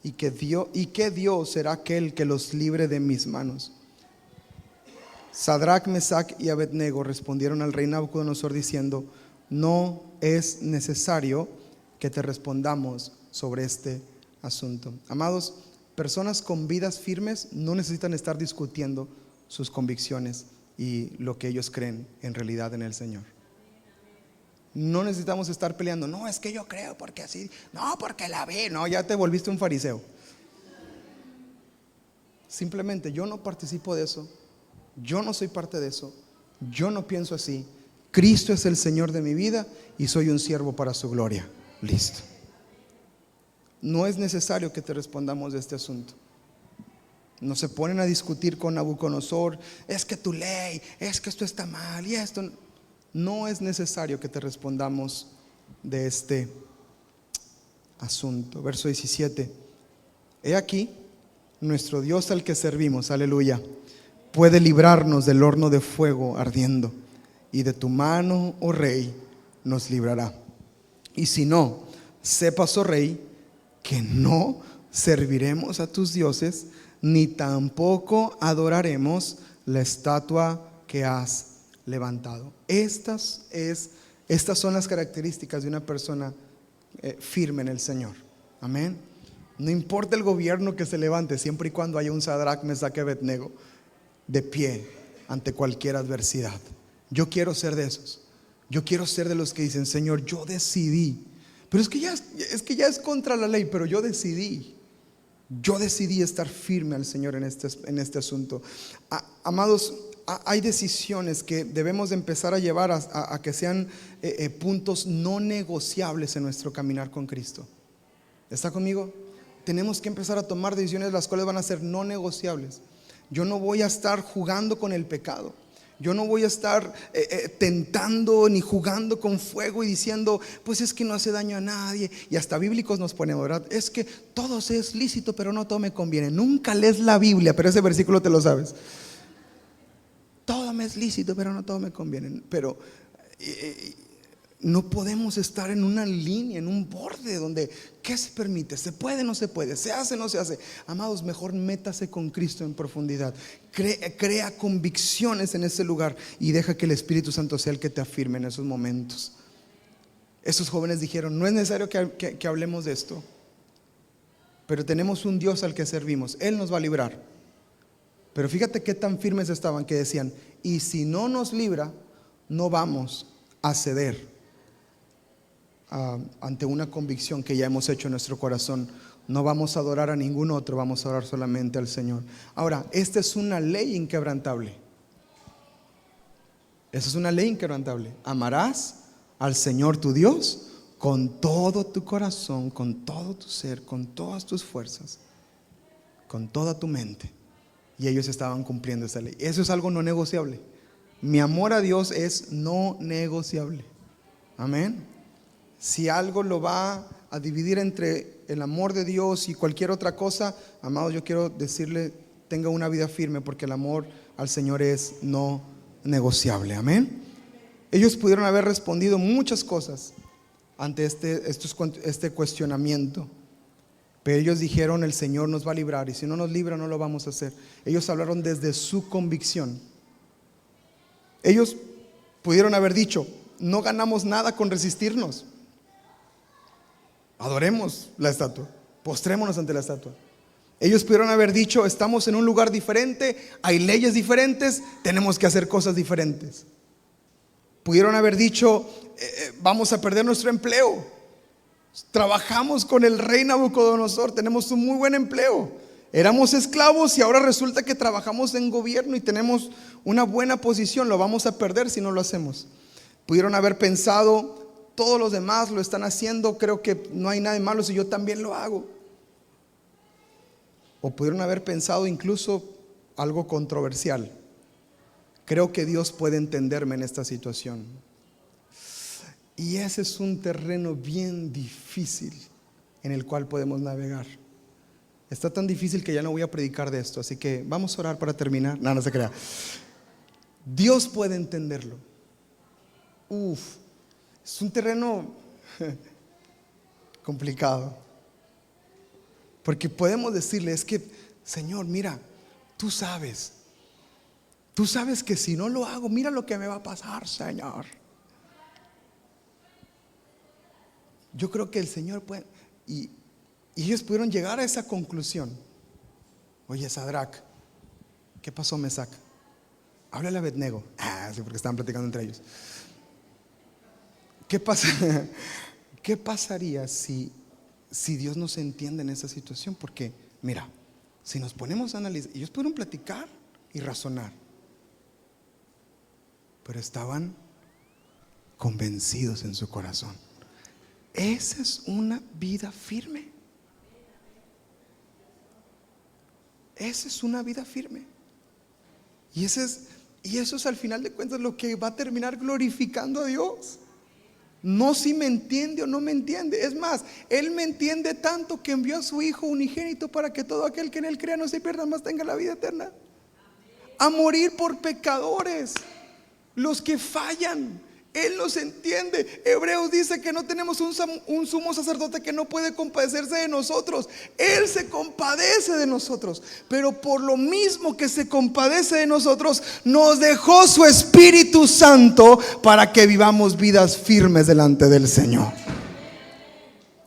[SPEAKER 1] y que Dios será aquel que los libre de mis manos. Sadrac, Mesac y Abednego respondieron al rey Nabucodonosor diciendo, no es necesario que te respondamos sobre este asunto. Amados, personas con vidas firmes no necesitan estar discutiendo sus convicciones y lo que ellos creen en realidad en el Señor. No necesitamos estar peleando, no, es que yo creo porque así, no, porque la vi, no, ya te volviste un fariseo. Simplemente yo no participo de eso, yo no soy parte de eso, yo no pienso así. Cristo es el Señor de mi vida y soy un siervo para su gloria. Listo. No es necesario que te respondamos de este asunto. No se ponen a discutir con Nabucodonosor, es que tu ley, es que esto está mal y esto. No es necesario que te respondamos de este asunto. Verso 17. He aquí, nuestro Dios al que servimos, aleluya, puede librarnos del horno de fuego ardiendo, y de tu mano, oh rey, nos librará. Y si no, sepas, oh rey, que no serviremos a tus dioses, ni tampoco adoraremos la estatua que has levantado. Estas son las características de una persona firme en el Señor. Amén. No importa el gobierno que se levante, siempre y cuando haya un Sadrac, Mesac y Abednego de pie ante cualquier adversidad. Yo quiero ser de esos. Yo quiero ser de los que dicen, Señor, yo decidí. Pero es que ya es contra la ley, pero yo decidí estar firme al Señor en este asunto. Amados, hay decisiones que debemos de empezar a llevar a que sean puntos no negociables en nuestro caminar con Cristo. ¿Está conmigo? Tenemos que empezar a tomar decisiones las cuales van a ser no negociables. Yo no voy a estar jugando con el pecado. Yo no voy a estar tentando ni jugando con fuego y diciendo, pues es que no hace daño a nadie. Y hasta bíblicos nos ponen, ¿verdad? Es que todo es lícito, pero no todo me conviene. Nunca lees la Biblia, pero ese versículo te lo sabes. Todo me es lícito, pero no todo me conviene. Pero no podemos estar en una línea, en un borde donde ¿qué se permite? ¿Se puede? ¿No se puede? ¿Se hace? ¿No se hace? Amados, mejor métase con Cristo en profundidad. Crea convicciones en ese lugar y deja que el Espíritu Santo sea el que te afirme en esos momentos. Esos jóvenes dijeron: no es necesario que hablemos de esto, pero tenemos un Dios al que servimos, Él nos va a librar. Pero fíjate qué tan firmes estaban, que decían: y si no nos libra, no vamos a ceder ante una convicción que ya hemos hecho en nuestro corazón. No vamos a adorar a ningún otro, vamos a adorar solamente al Señor. Ahora, esta es una ley inquebrantable. Esa es una ley inquebrantable. Amarás al Señor tu Dios con todo tu corazón, con todo tu ser, con todas tus fuerzas, con toda tu mente. Y ellos estaban cumpliendo esa ley. Eso es algo no negociable. Mi amor a Dios es no negociable. Amén. Si algo lo va a dividir entre el amor de Dios y cualquier otra cosa, amados, yo quiero decirle: tenga una vida firme, porque el amor al Señor es no negociable. Amén. Ellos pudieron haber respondido muchas cosas ante este cuestionamiento, pero ellos dijeron: el Señor nos va a librar, y si no nos libra, no lo vamos a hacer. Ellos hablaron desde su convicción. Ellos pudieron haber dicho: no ganamos nada con resistirnos, adoremos la estatua, postrémonos ante la estatua. Ellos pudieron haber dicho: estamos en un lugar diferente, hay leyes diferentes, tenemos que hacer cosas diferentes. Pudieron haber dicho: vamos a perder nuestro empleo, trabajamos con el rey Nabucodonosor, tenemos un muy buen empleo, éramos esclavos y ahora resulta que trabajamos en gobierno y tenemos una buena posición, lo vamos a perder si no lo hacemos. Pudieron haber pensado: todos los demás lo están haciendo, creo que no hay nada de malo si yo también lo hago. O pudieron haber pensado incluso algo controversial: creo que Dios puede entenderme en esta situación. Y ese es un terreno bien difícil en el cual podemos navegar. Está tan difícil que ya no voy a predicar de esto, así que vamos a orar para terminar. No se crea. Dios puede entenderlo. Es un terreno complicado, porque podemos decirle: es que, Señor, mira, tú sabes que si no lo hago, mira lo que me va a pasar, Señor. Yo creo que el Señor puede, y ellos pudieron llegar a esa conclusión. Oye, Sadrach, ¿qué pasó, Mesac? Háblale a Abednego. Sí, porque estaban platicando entre ellos. ¿Qué pasaría si Dios nos entiende en esa situación? Porque mira, si nos ponemos a analizar, ellos pudieron platicar y razonar, pero estaban convencidos en su corazón. Esa es una vida firme. Esa es una vida firme. Y eso es al final de cuentas lo que va a terminar glorificando a Dios. No si me entiende o no me entiende. Es más, Él me entiende tanto que envió a su Hijo unigénito para que todo aquel que en Él crea no se pierda, mas tenga la vida eterna. A morir por pecadores, los que fallan. Él los entiende. Hebreos dice que no tenemos un sumo sacerdote que no puede compadecerse de nosotros. Él se compadece de nosotros, pero por lo mismo que se compadece de nosotros, nos dejó su Espíritu Santo para que vivamos vidas firmes delante del Señor,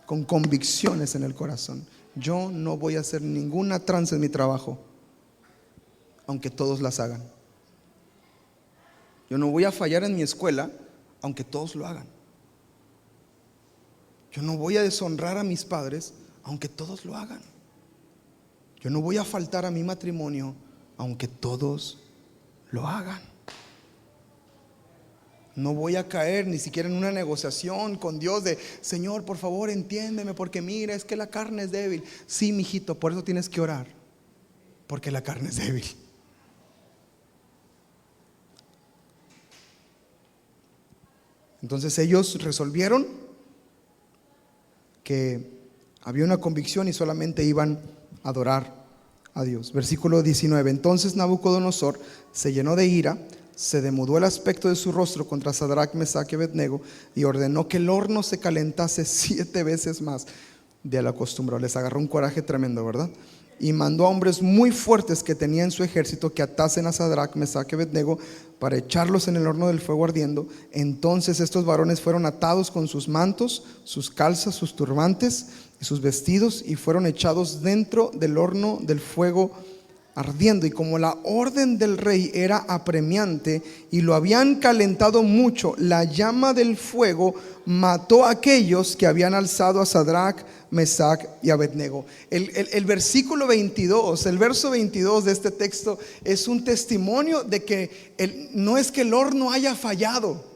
[SPEAKER 1] con convicciones en el corazón. Yo no voy a hacer ninguna tranza en mi trabajo, aunque todos las hagan. Yo no voy a fallar en mi escuela, aunque todos lo hagan. Yo no voy a deshonrar a mis padres, aunque todos lo hagan. Yo no voy a faltar a mi matrimonio, aunque todos lo hagan. No voy a caer ni siquiera en una negociación con Dios de: Señor, por favor, entiéndeme, porque mira, es que la carne es débil. Sí, mijito, por eso tienes que orar, porque la carne es débil. Entonces ellos resolvieron que había una convicción y solamente iban a adorar a Dios. Versículo 19. Entonces Nabucodonosor se llenó de ira, se demudó el aspecto de su rostro contra Sadrach, Mesach y Abednego, y ordenó que el horno se calentase 7 veces más de lo acostumbrado. Les agarró un coraje tremendo, ¿verdad? y mandó a hombres muy fuertes que tenía en su ejército que atasen a Sadrach, Mesach y Abednego para echarlos en el horno del fuego ardiendo. Entonces estos varones fueron atados con sus mantos, sus calzas, sus turbantes y sus vestidos, y fueron echados dentro del horno del fuego ardiendo. Y como la orden del rey era apremiante y lo habían calentado mucho, la llama del fuego mató a aquellos que habían alzado a Sadrach, Mesach y Abednego. El versículo 22, el verso 22 de este texto es un testimonio de que no es que el horno haya fallado.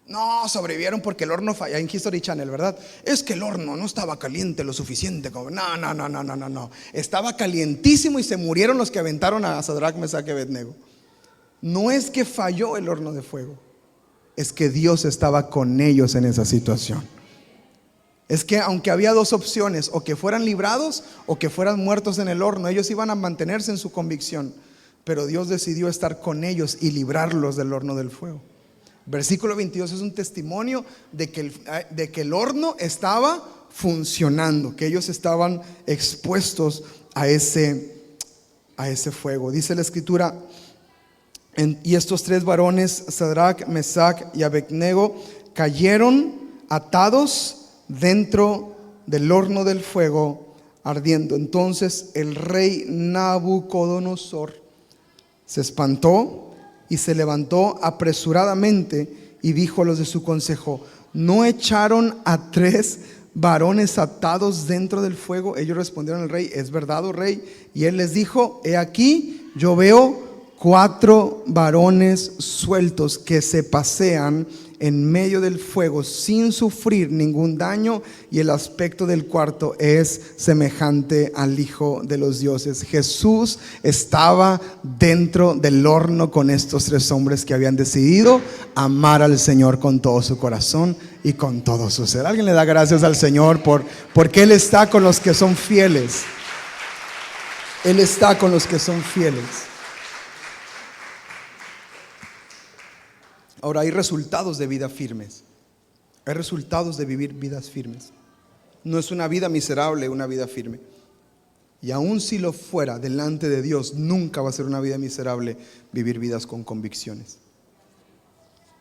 [SPEAKER 1] No, sobrevivieron porque el horno falla en History Channel, ¿verdad? Es que el horno no estaba caliente lo suficiente como, no. Estaba calientísimo y se murieron los que aventaron a Sadrach, Mesach y Abednego. No es que falló el horno de fuego, es que Dios estaba con ellos en esa situación. Es que aunque había dos opciones, o que fueran librados o que fueran muertos en el horno, ellos iban a mantenerse en su convicción, pero Dios decidió estar con ellos y librarlos del horno del fuego. Versículo 22 es un testimonio de que el horno estaba funcionando, que ellos estaban expuestos a ese fuego. Dice la escritura, y estos tres varones, Sadrach, Mesach y Abednego, cayeron atados dentro del horno del fuego ardiendo. Entonces el rey Nabucodonosor se espantó y se levantó apresuradamente y dijo a los de su consejo: ¿no echaron a tres varones atados dentro del fuego? Ellos respondieron al rey: es verdad, oh rey. Y él les dijo: he aquí, yo veo 4 varones sueltos que se pasean en medio del fuego sin sufrir ningún daño, y el aspecto del cuarto es semejante al Hijo de los dioses. Jesús estaba dentro del horno con estos 3 hombres que habían decidido amar al Señor con todo su corazón y con todo su ser. Alguien le da gracias al Señor porque Él está con los que son fieles. Él está con los que son fieles. Ahora, hay resultados de vida firmes. Hay resultados de vivir vidas firmes. No es una vida miserable, una vida firme. Y aun si lo fuera delante de Dios, nunca va a ser una vida miserable vivir vidas con convicciones.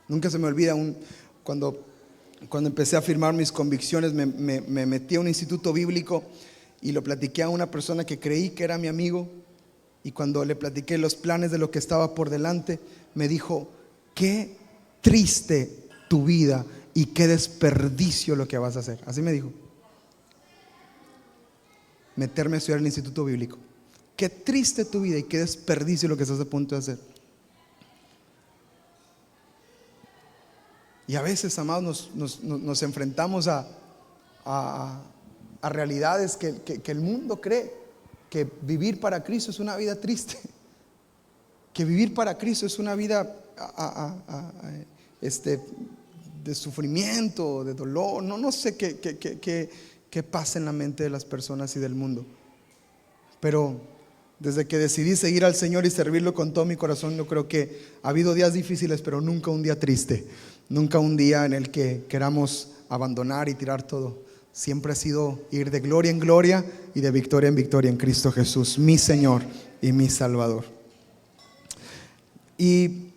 [SPEAKER 1] Nunca se me olvida cuando empecé a afirmar mis convicciones, me metí a un instituto bíblico y lo platiqué a una persona que creí que era mi amigo. Y cuando le platiqué los planes de lo que estaba por delante, me dijo: qué triste tu vida y qué desperdicio lo que vas a hacer. Así me dijo. Meterme a estudiar en el instituto bíblico. Qué triste tu vida y qué desperdicio lo que estás a punto de hacer. Y a veces, amados, nos enfrentamos a realidades que el mundo cree que vivir para Cristo es una vida triste, que vivir para Cristo es una vida de sufrimiento, de dolor. No sé qué pasa en la mente de las personas y del mundo. Pero desde que decidí seguir al Señor y servirlo con todo mi corazón, yo creo que ha habido días difíciles, pero nunca un día triste, nunca un día en el que queramos abandonar y tirar todo. Siempre ha sido ir de gloria en gloria y de victoria en victoria en Cristo Jesús, mi Señor y mi Salvador. Y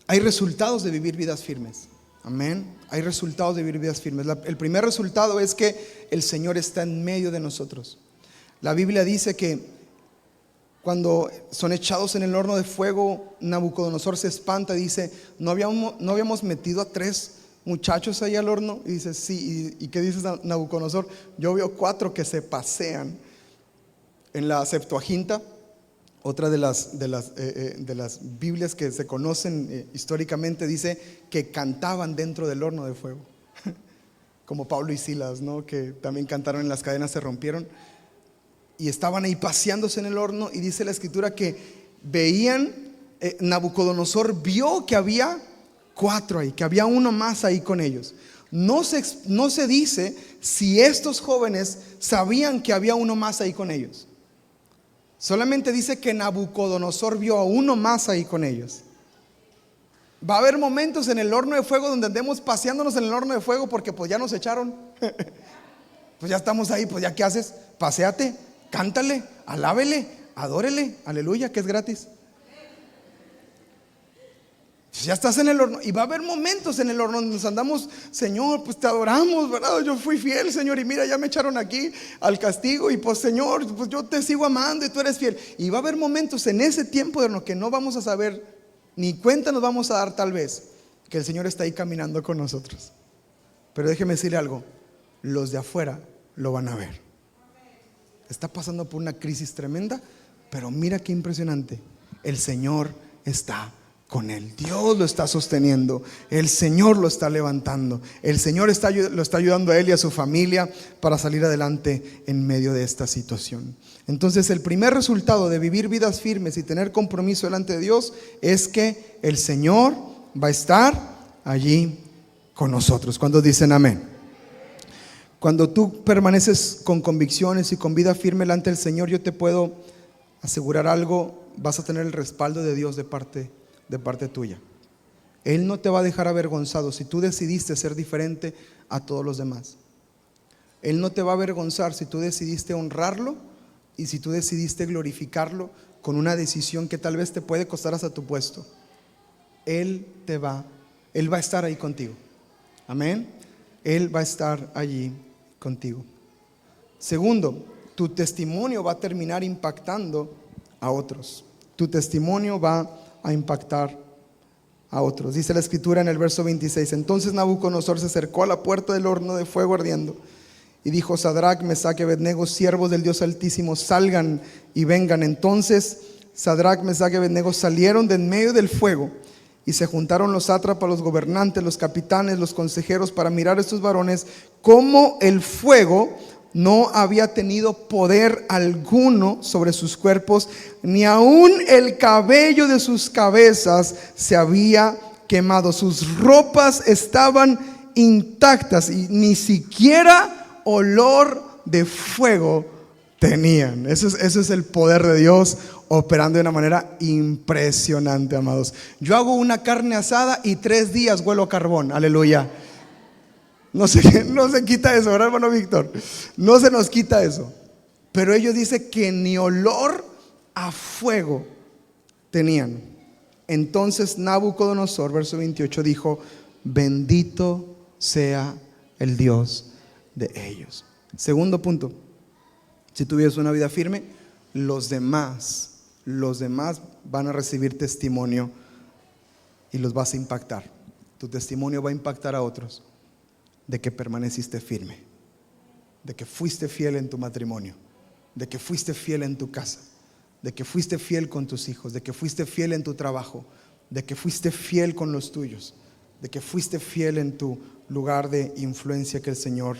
[SPEAKER 1] hay resultados de vivir vidas firmes. Amén. Hay resultados de vivir vidas firmes. El primer resultado es que el Señor está en medio de nosotros. La Biblia dice que cuando son echados en el horno de fuego, Nabucodonosor se espanta y dice: ¿no habíamos metido a 3 muchachos ahí al horno? Y dice: sí. ¿Y qué dice Nabucodonosor? Yo veo 4 que se pasean. En la Septuaginta, otra de las Biblias que se conocen históricamente, dice que cantaban dentro del horno de fuego. Como Pablo y Silas, ¿no? Que también cantaron en las cadenas, se rompieron. Y estaban ahí paseándose en el horno. Y dice la escritura que veían, Nabucodonosor vio que había 4 ahí, que había uno más ahí con ellos. No se dice si estos jóvenes sabían que había uno más ahí con ellos. Solamente dice que Nabucodonosor vio a uno más ahí con ellos. Va a haber momentos en el horno de fuego donde andemos paseándonos en el horno de fuego porque pues ya nos echaron. Pues ya estamos ahí, pues ya ¿qué haces? Paséate, cántale, alábele, adórele, aleluya, que es gratis. Ya estás en el horno y va a haber momentos en el horno donde nos andamos, Señor, pues te adoramos, ¿verdad? Yo fui fiel, Señor, y mira, ya me echaron aquí al castigo y pues Señor, pues yo te sigo amando y tú eres fiel. Y va a haber momentos en ese tiempo de horno que no vamos a saber, ni cuenta nos vamos a dar tal vez, que el Señor está ahí caminando con nosotros. Pero déjeme decirle algo, los de afuera lo van a ver. Está pasando por una crisis tremenda, pero mira qué impresionante, el Señor está con él. Dios lo está sosteniendo, el Señor lo está levantando, el Señor lo está ayudando a él y a su familia para salir adelante en medio de esta situación. Entonces el primer resultado de vivir vidas firmes y tener compromiso delante de Dios es que el Señor va a estar allí con nosotros. ¿Cuántos dicen amén? Cuando tú permaneces con convicciones y con vida firme delante del Señor, yo te puedo asegurar algo, vas a tener el respaldo de Dios de parte tuya. Él no te va a dejar avergonzado si tú decidiste ser diferente a todos los demás. Él no te va a avergonzar si tú decidiste honrarlo y si tú decidiste glorificarlo con una decisión que tal vez te puede costar hasta tu puesto. Él va a estar ahí contigo. Amén. Él va a estar allí contigo. Segundo, tu testimonio va a terminar impactando a otros. Tu testimonio va a impactar a otros. Dice la escritura en el verso 26: entonces Nabucodonosor se acercó a la puerta del horno de fuego ardiendo y dijo: Sadrac, Mesac y Abednego, siervos del Dios Altísimo, salgan y vengan. Entonces Sadrac, Mesac y Abednego salieron de en medio del fuego, y se juntaron los sátrapas, los gobernantes, los capitanes, los consejeros para mirar a estos varones cómo el fuego no había tenido poder alguno sobre sus cuerpos, ni aun el cabello de sus cabezas se había quemado. Sus ropas estaban intactas y ni siquiera olor de fuego tenían. Ese es el poder de Dios operando de una manera impresionante, amados. Yo hago una carne asada y 3 días huelo a carbón, aleluya. No se quita eso, ¿verdad, hermano Víctor? No se nos quita eso. Pero ellos dicen que ni olor a fuego tenían. Entonces Nabucodonosor, verso 28, dijo: bendito sea el Dios de ellos. Segundo punto, si tú vives una vida firme, los demás van a recibir testimonio y los vas a impactar. Tu testimonio va a impactar a otros de que permaneciste firme, de que fuiste fiel en tu matrimonio, de que fuiste fiel en tu casa, de que fuiste fiel con tus hijos, de que fuiste fiel en tu trabajo, de que fuiste fiel con los tuyos, de que fuiste fiel en tu lugar de influencia que el Señor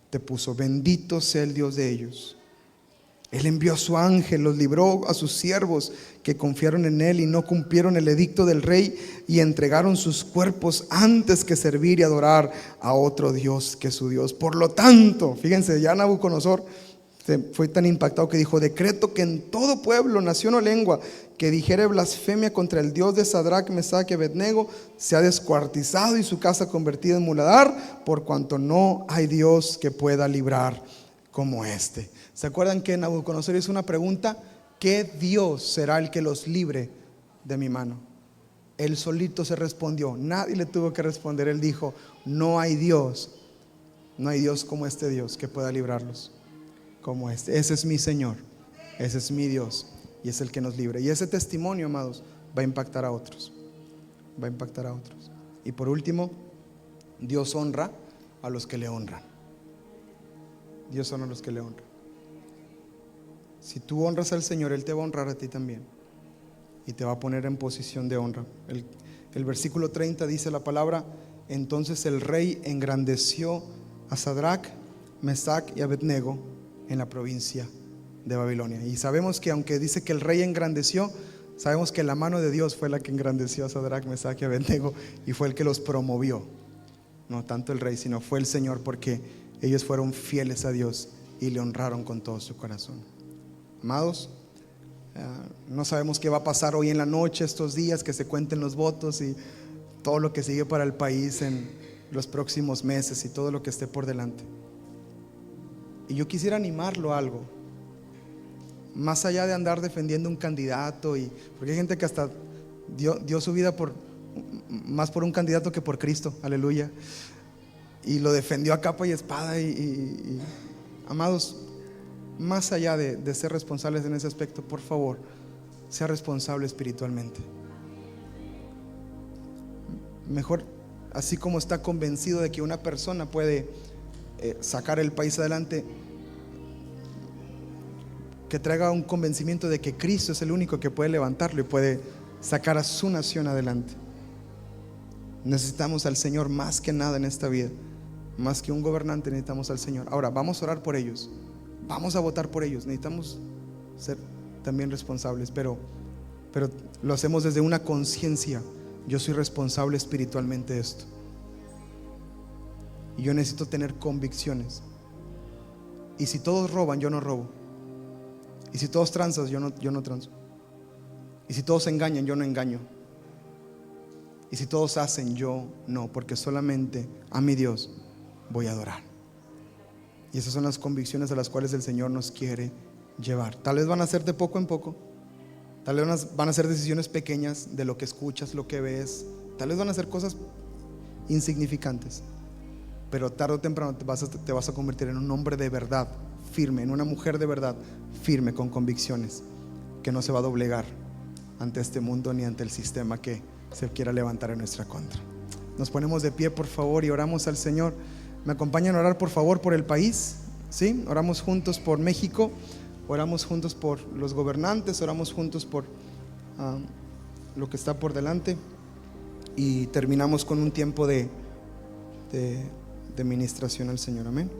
[SPEAKER 1] te puso. Bendito sea el Dios de ellos. Él envió a su ángel, los libró a sus siervos que confiaron en él y no cumplieron el edicto del rey y entregaron sus cuerpos antes que servir y adorar a otro Dios que su Dios. Por lo tanto, fíjense, ya Nabucodonosor fue tan impactado que dijo: decreto que en todo pueblo, nación o lengua que dijere blasfemia contra el Dios de Sadrac, Mesac y Abednego sea descuartizado y su casa convertida en muladar, por cuanto no hay Dios que pueda librar como este. ¿Se acuerdan que Nabucodonosor hizo una pregunta? ¿Qué Dios será el que los libre de mi mano? Él solito se respondió, nadie le tuvo que responder. Él dijo: no hay Dios como este Dios que pueda librarlos como este. Ese es mi Señor, ese es mi Dios y es el que nos libre. Y ese testimonio, amados, va a impactar a otros. Va a impactar a otros. Y por último, Dios honra a los que le honran. Dios honra a los que le honran. Si tú honras al Señor, Él te va a honrar a ti también y te va a poner en posición de honra. El versículo 30 dice la palabra: entonces el rey engrandeció a Sadrac, Mesac y Abednego en la provincia de Babilonia. Y sabemos que aunque dice que el rey engrandeció, sabemos que la mano de Dios fue la que engrandeció a Sadrac, Mesac y Abednego y fue el que los promovió. No tanto el rey, sino fue el Señor, porque ellos fueron fieles a Dios y le honraron con todo su corazón. Amados, no sabemos qué va a pasar hoy en la noche, estos días, que se cuenten los votos y todo lo que sigue para el país en los próximos meses y todo lo que esté por delante. Y yo quisiera animarlo a algo. más allá de andar defendiendo un candidato, porque hay gente que hasta dio su vida más por un candidato que por Cristo, aleluya, y lo defendió a capa y espada. Amados, más allá de ser responsables en ese aspecto, por favor, sea responsable espiritualmente. Mejor, así como está convencido de que una persona puede sacar el país adelante, que traiga un convencimiento de que Cristo es el único que puede levantarlo y puede sacar a su nación adelante. Necesitamos al Señor más que nada en esta vida. Más que un gobernante, necesitamos al Señor. Ahora, vamos a orar por ellos, vamos a votar por ellos. Necesitamos ser también responsables, pero lo hacemos desde una conciencia. Yo soy responsable espiritualmente de esto, y yo necesito tener convicciones. Y si todos roban, yo no robo. Y si todos transan, yo no transo. Y si todos engañan, yo no engaño. Y si todos hacen, yo no, porque solamente a mi Dios voy a adorar. Y esas son las convicciones a las cuales el Señor nos quiere llevar. Tal vez van a ser de poco en poco, tal vez van a ser decisiones pequeñas de lo que escuchas, lo que ves. Tal vez van a ser cosas insignificantes, pero tarde o temprano te vas a convertir en un hombre de verdad firme, en una mujer de verdad firme, con convicciones, que no se va a doblegar ante este mundo ni ante el sistema que se quiera levantar en nuestra contra. Nos ponemos de pie, por favor, y oramos al Señor. ¿Me acompañan a orar, por favor, por el país? ¿Sí? Oramos juntos por México, oramos juntos por los gobernantes, oramos juntos por lo que está por delante, y terminamos con un tiempo de ministración al Señor. Amén.